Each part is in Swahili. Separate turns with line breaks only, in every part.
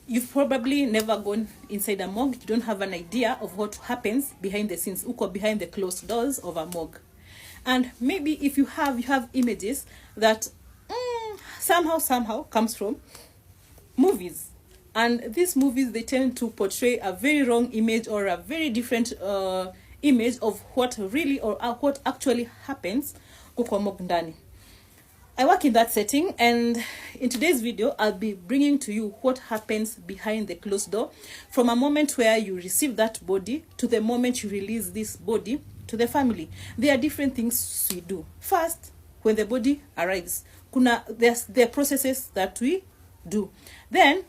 You've probably never gone inside a morgue. You don't have an idea of what happens behind the scenes, uko behind the closed doors of a morgue. And maybe if you have images that somehow comes from movies. And these movies, they tend to portray a very wrong image or a very different image of what really or what actually happens uko morgue ndani. I work in that setting, and in today's video, I'll be bringing to you what happens behind the closed door from a moment where you receive that body to the moment you release this body to the family. There are different things we do. First, when the body arrives, there are processes that we do. Then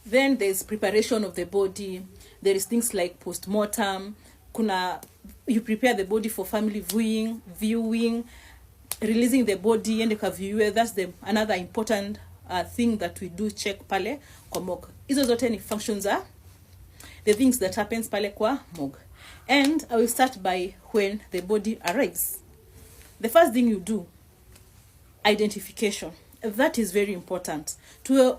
there's preparation of the body. There is things like post-mortem. You prepare the body for family viewing, releasing the body and the that's another important thing that we do check pale kwa morgue. Hizo zote ni functions are the things that happens pale kwa morgue. And I will start by when the body arrives. The first thing you do, identification. That is very important to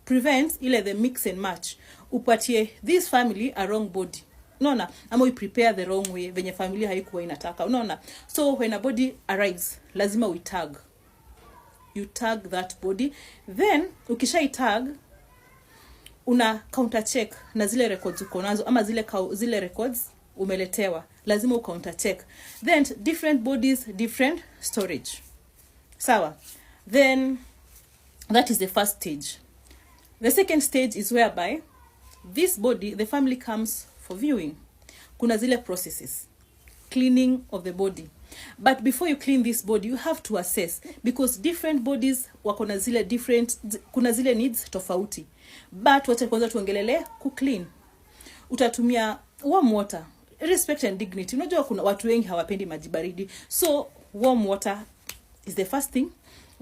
prevent the mix and match. Upatie this family a wrong body. Unaona, ama we prepare the wrong way venye familia haikuwa inataka. Unaona, so when a body arrives, lazima we tag. You tag that body. Then ukisha tag, una counter check na zile records uko nazo ama zile records umeletewa. Lazima u counter check. Then different bodies, different storage. Sawa. Then that is the first stage. The second stage is whereby this body, the family comes for viewing. Kuna zile processes, cleaning of the body. But before you clean this body, you have to assess, because different bodies kuna zile needs tofauti. But wacha kwanza tuongelele ku clean. Utatumia warm water, respect and dignity. Unajua kuna watu wengi hawapendi maji baridi. So warm water is the first thing.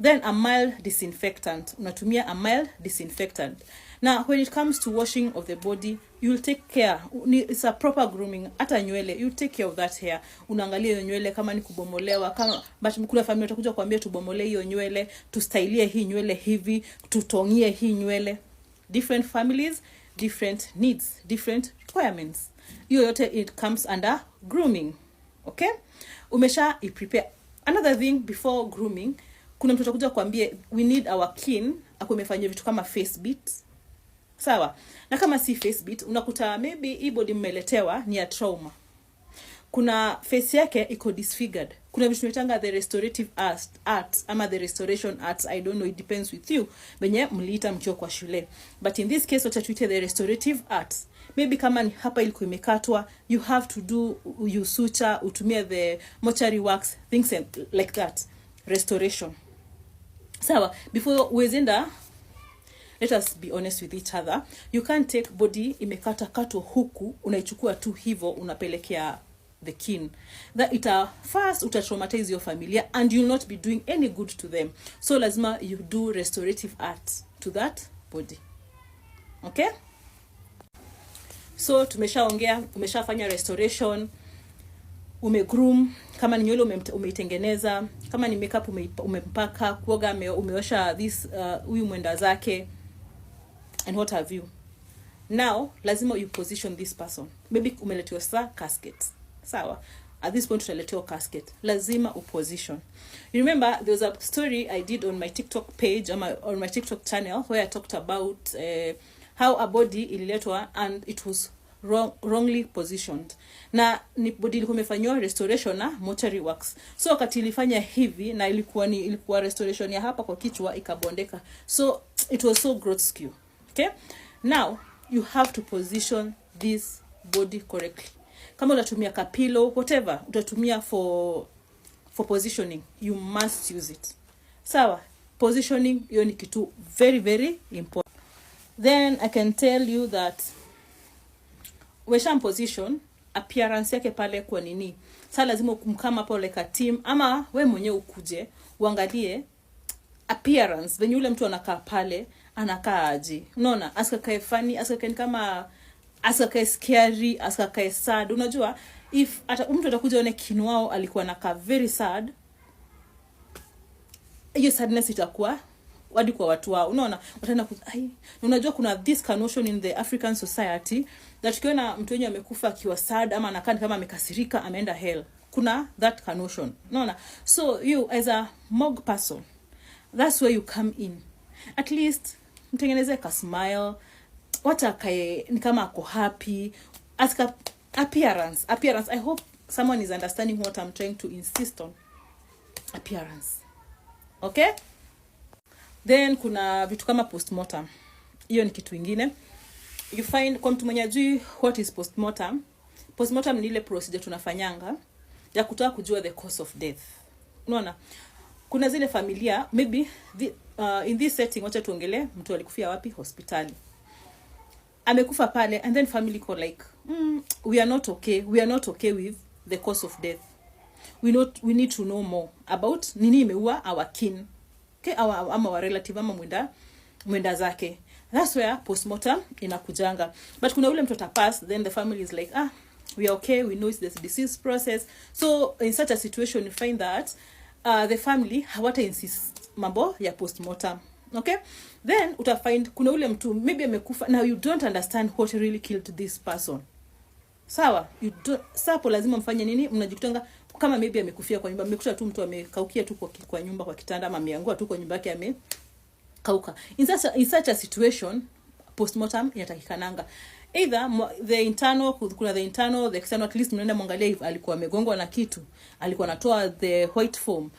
Then a mild disinfectant. Unatumia a mild disinfectant. Now, when it comes to washing of the body, you'll take care. It's a proper grooming. Hata nywele, you take care of that hair. Unaangalia hiyo nywele kama ni kubomolewa, but kuna familia utakuja kuambia tubomole hiyo nywele, tustylie hii nywele hivi, tutongie hii nywele. Different families, different needs, different requirements. Hiyo yote it comes under grooming. Okay? Umesha prepare. Another thing before grooming, kuna mtu atakuja kuambia we need our kin akumefanyia vitu kama face beat. Sawa. Na kama si face beat, unakuta maybe hii body mmeletewa ni ya trauma. Kuna face yake iko disfigured. Kuna vitu tunaitanga the restorative arts ama the restoration arts, I don't know, it depends with you. Benye mliita mkiwa kwa shule. But in this case tutatuita the restorative arts. Maybe kama ni hapa ilikuwa imekatwa, you have to do you suture, utumia the mortuary wax, things like that. Restoration. Sawa, before uwezenda, let us be honest with each other. You can't take body imekatwa huku, unaichukua tu hivo, unapelekea the kin. That first utatraumatize your familia and you'll not be doing any good to them. So lazima you do restorative art to that body. Okay? So umeshafanya restoration, umegroom, kama ni nywele umeitengeneza, kama ni makeup umempaka, kuoga umeosha huyu mwenda zake and what have you. Now lazima you position this person. Maybe umeletewa casket. Sawa. At this point utaletewa casket. Lazima uposition. You remember there was a story I did on my TikTok page, on my TikTok channel, where I talked about how a body ililetwa and it was wrongly positioned. Na ni body ilikuwa imefanywa restoration na mortuary wax. So wakati ilifanya hivi na ilikuwa restoration ya hapa kwa kichwa ikabondeka. So it was so grotesque. Okay? Now you have to position this body correctly. Kama utatumia kapilo, whatever utatumia for positioning, you must use it. Sawa? Positioning hiyo ni kitu very very important. Then I can tell you that wesha position, appearance yake pale kwa nini. Sasa lazima kumkama hapo like a team ama we mwenyewe ukuje uangalie appearance venye yule mtu anakaa pale, anakaa aje. Unaona, asikae funny, asikae kama asikae scary, asikae sad. Unajua if mtu atakuja one kinwao alikuwa anakaa very sad, hiyo sadness itakuwa hadi kwa watu wao, unaona, wataenda unajua kuna this notion in the African society that ukiona mtu wenye amekufa akiwa sad ama anakaa kama amekasirika ameenda hell, kuna that notion, unaona. So you as a morgue person, that's where you come in. At least mtengeneze ka smile, wata kae ni kama ako happy, aska appearance. I hope someone is understanding what I'm trying to insist on. Appearance. Okay? Then kuna vitu kama postmortem. Hiyo ni kitu kingine. You find kwa mtu mwenye ajui what is postmortem. Postmortem ni ile procedure tunafanyanga ya kutaka kujua the cause of death. Unaona? Kuna zile familia, maybe in this setting wacha tuongelee mtu alikufia wapi? Hospitali. Amekufa pale, and then family call like, we are not okay with the cause of death. We need to know more about nini imeua our kin, okay, our relative ama mwenda zake. That's where postmortem inakujanga. But kuna ule mtu pass, then the family is like, we are okay, we know it's the disease process. So in such a situation you find that the family hawata insist mambo ya postmortem. Okay? Then utafind kuna ule mtu maybe amekufa, now you don't understand what really killed this person. Sawa, sapo lazima mfanye nini? Mnajikutanga kama maybe amekufia kwa nyumba, mmekuta tu mtu amekaukia tu kwa nyumba kwa kitanda, ama ameangua tu kwa nyumba yake amekauka. In such a situation postmortem inatakikananga. Either the internal, kuna the internal, the external, at least mnaenda mwangalia if alikuwa amegongwa na kitu, alikuwa anatoa the white foam.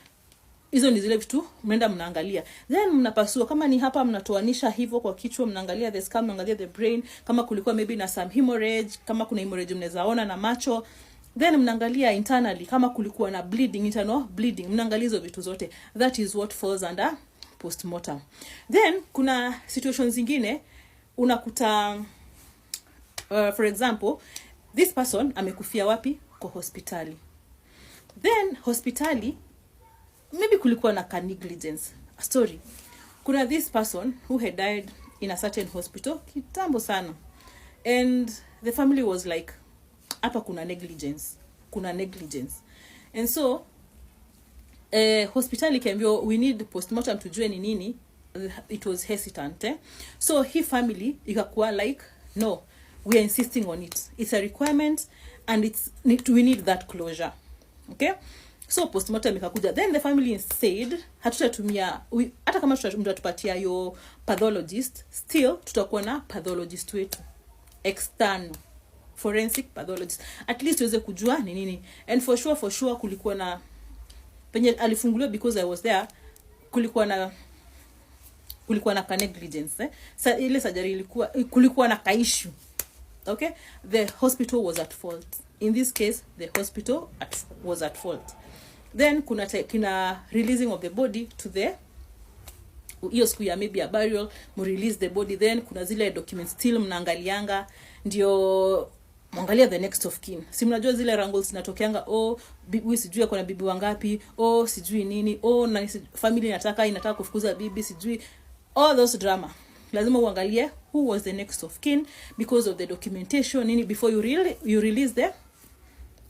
Hizo ni zile vitu mnaenda mnaangalia. Then mnapasua kama ni hapa, mnatoanisha hivyo kwa kichwa, mnaangalia the skull, mnaangalia the brain, kama kulikuwa maybe na some hemorrhage, kama kuna hemorrhage mnaweza ona na macho. Then mnaangalia internally kama kulikuwa na bleeding, internal bleeding, mnaangalia hizo vitu zote. That is what falls under postmortem. Then kuna situations zingine unakuta for example, this person amekufia wapi? Kwa hospitali. Then hospitali maybe kulikuwa na negligence. Sorry. Kuna this person who had died in a certain hospital kitambo sana. And the family was like, hapa kuna negligence. And so hospitali kiambio we need postmortem tujue ni nini. It was hesitant. So his family ikakuwa like, no, we are insisting on it. It's a requirement and we need that closure. Okay? So postmortem ikakuja. Then the family said, hatutatumia, hata kama tutatupatia your pathologist, still tutakuwa na pathologist wetu. External. Forensic pathologist. At least tuweze kujua ni nini. And for sure kulikuwa na, penye alifunguliwa because I was there, kulikuwa na negligence. Ile surgery kulikuwa na issue. Okay? The hospital was at fault. In this case, the hospital was at fault. Then kuna releasing of the body to the hiyo siku ya maybe a burial, release the body. Then kuna zile documents still mnaangalianga, ndio mwangalia the next of kin. Si mnajua zile wrangles zinatokeanga, bibi sijui ako na bibi wangapi, sijui nini, na family inataka kufukuza bibi sijui, all those drama. Lazima uangalie who was the next of kin because of the documentation nini before you release the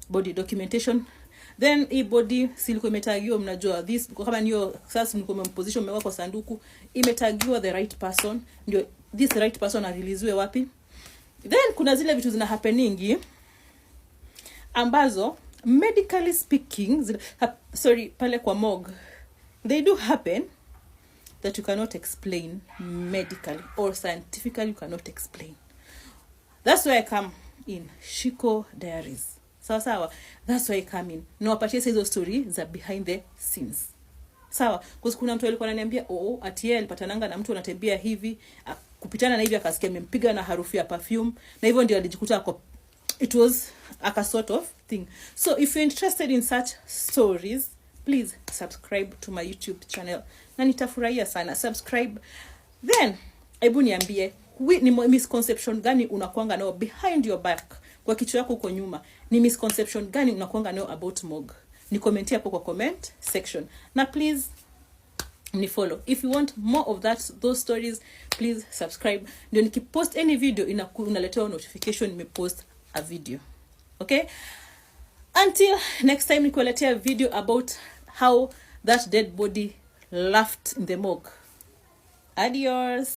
body documentation. Then hii body silikuwa imetagiwa, mnajua this kama niyo sasa mko position mmeweka kwa sanduku, imetagiwa the right person, ndio this right person areleasewe wapi. Then kuna zile vitu zina happening ambazo medically speaking pale kwa morgue they do happen that you cannot explain medically or scientifically, you cannot explain. That's why I come in Shiko Diaries. Sawa. That's why I come in. Na wapatie hizo story za behind the scenes. Sawa. Because kuna mtu alikuwa ananiambia, ati yeye alipatananga na mtu anatembea hivi, kupitana na hivi akasikia amempiga na harufu ya perfume, na hivyo ndio alijikuta it was a sort of thing. So if you're interested in such stories, please subscribe to my YouTube channel. Na nitafurahia sana. Subscribe. Then, hebu niambie, ni misconception gani unakuanga nao behind your back? Kwa kichwa yako uko nyuma. Ni misconception gani unakuanga nao about morgue? Ni commenti hapo kwa comment section. Na please, ni follow. If you want more of those stories, please subscribe. Ndio nikipost any video, unaletewa notification nimepost a video. Okay? Until next time, nikuletea video about how that dead body laughed in the morgue. Adios.